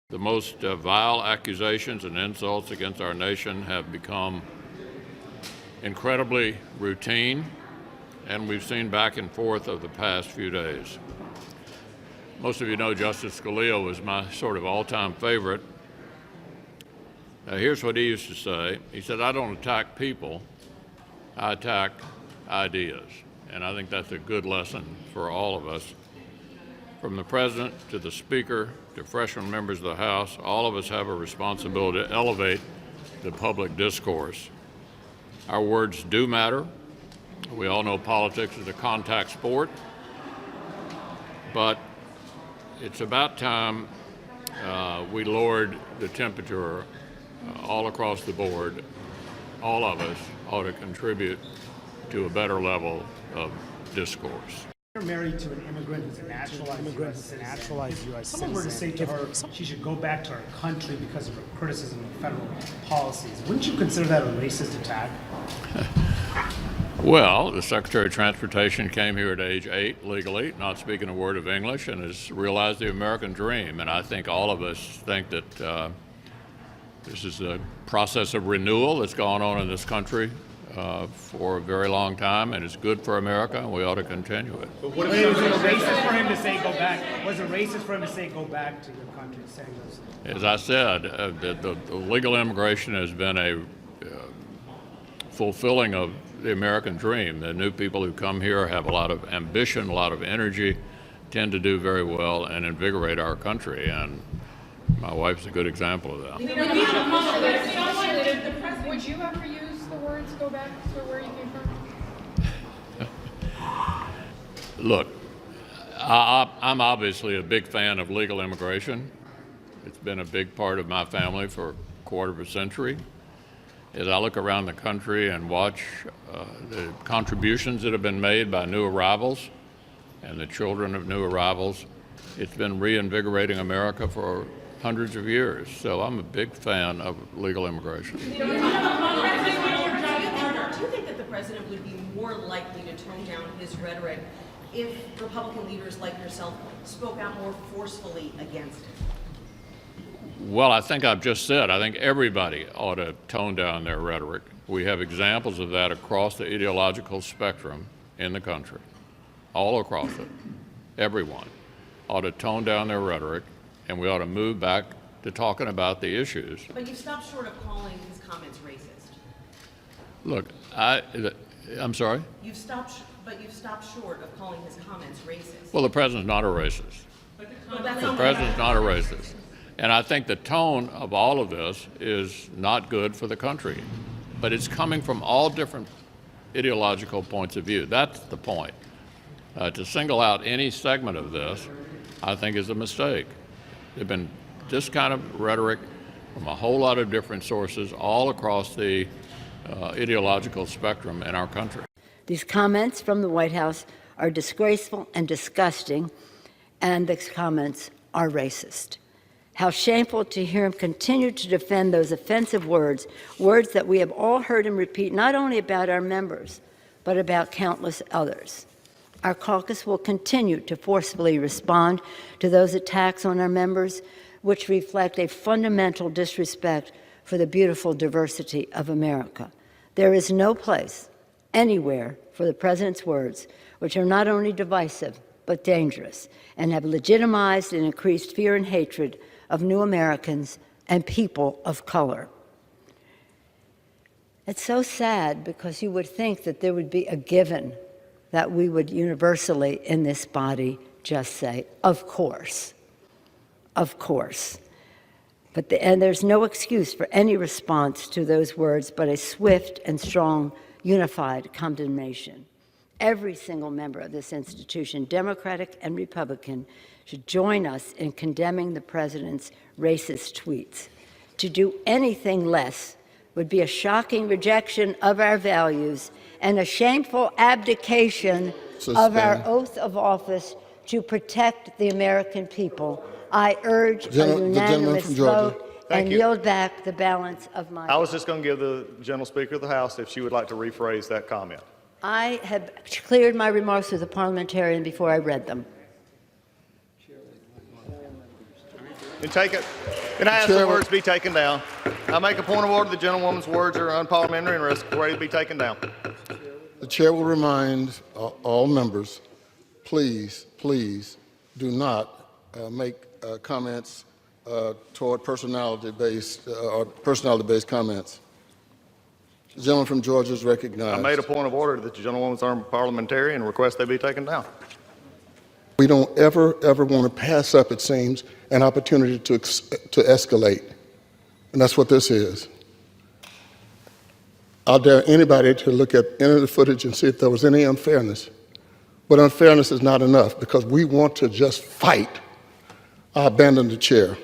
The most vile accusations and insults against our nation have become incredibly routine, and we've seen back and forth of the past few days. Most of you know Justice Scalia was my sort of all-time favorite. Here's what he used to say. He said, "I don't attack people, I attack ideas." And I think that's a good lesson for all of us. From the President to the Speaker to freshman members of the House, all of us have a responsibility to elevate the public discourse. Our words do matter. We all know politics is a contact sport, but it's about time we lowered the temperature all across the board. All of us ought to contribute to a better level of discourse. You're married to an immigrant who's a naturalized U.S. citizen. Someone were to say to her she should go back to her country because of her criticism of federal policies. Wouldn't you consider that a racist attack? Well, the Secretary of Transportation came here at age 8 legally, not speaking a word of English, and has realized the American dream. And I think all of us think that this is a process of renewal that's gone on in this country for a very long time, and it's good for America, and we ought to continue it. But what if was it racist for him to say go back? Was it racist for him to say go back to your country? Saying those? As I said, the legal immigration has been a fulfilling of the American dream. The new people who come here have a lot of ambition, a lot of energy, tend to do very well and invigorate our country, and my wife's a good example of that. Would you ever use the words "go back to where you came from"? Look, I'm obviously a big fan of legal immigration. It's been a big part of my family for a quarter of a century. As I look around the country and watch the contributions that have been made by new arrivals and the children of new arrivals, it's been reinvigorating America for hundreds of years. So I'm a big fan of legal immigration. Do you think that the president would be more likely to tone down his rhetoric if Republican leaders like yourself spoke out more forcefully against it? Well, I think I've just said, I think everybody ought to tone down their rhetoric. We have examples of that across the ideological spectrum in the country, all across it. Everyone ought to tone down their rhetoric, and we ought to move back to talking about the issues. But you've stopped short of calling his comments racist. Look, I'm sorry? You've stopped short of calling his comments racist. Well, the president's not a racist. The president's not a racist. And I think the tone of all of this is not good for the country. But it's coming from all different ideological points of view. That's the point. To single out any segment of this, I think, is a mistake. There've been this kind of rhetoric from a whole lot of different sources all across the ideological spectrum in our country. These comments from the White House are disgraceful and disgusting, and these comments are racist. How shameful to hear him continue to defend those offensive words, words that we have all heard him repeat not only about our members, but about countless others. Our caucus will continue to forcefully respond to those attacks on our members, which reflect a fundamental disrespect for the beautiful diversity of America. There is no place anywhere for the president's words, which are not only divisive, but dangerous, and have legitimized and increased fear and hatred of new Americans and people of color. It's so sad because you would think that there would be a given that we would universally in this body just say, of course, of course. And there's no excuse for any response to those words but a swift and strong, unified condemnation. Every single member of this institution, Democratic and Republican, should join us in condemning the president's racist tweets. To do anything less would be a shocking rejection of our values and a shameful abdication of our oath of office to protect the American people. I urge a unanimous vote and yield back the balance of my I was just going to give the General Speaker of the House if she would like to rephrase that comment. I have cleared my remarks with the parliamentarian before I read them. Can I ask the words be taken down? I make a point of order. The gentlewoman's words are unparliamentary and ready to be taken down. The chair will remind all members, please do not make comments toward personality-based comments. The gentleman from Georgia is recognized. I made a point of order that the gentlewoman's unparliamentary and request they be taken down. We don't ever want to pass up, it seems, an opportunity to escalate. And that's what this is. I'll dare anybody to look at any of the footage and see if there was any unfairness. But unfairness is not enough because we want to just fight. I abandon the chair.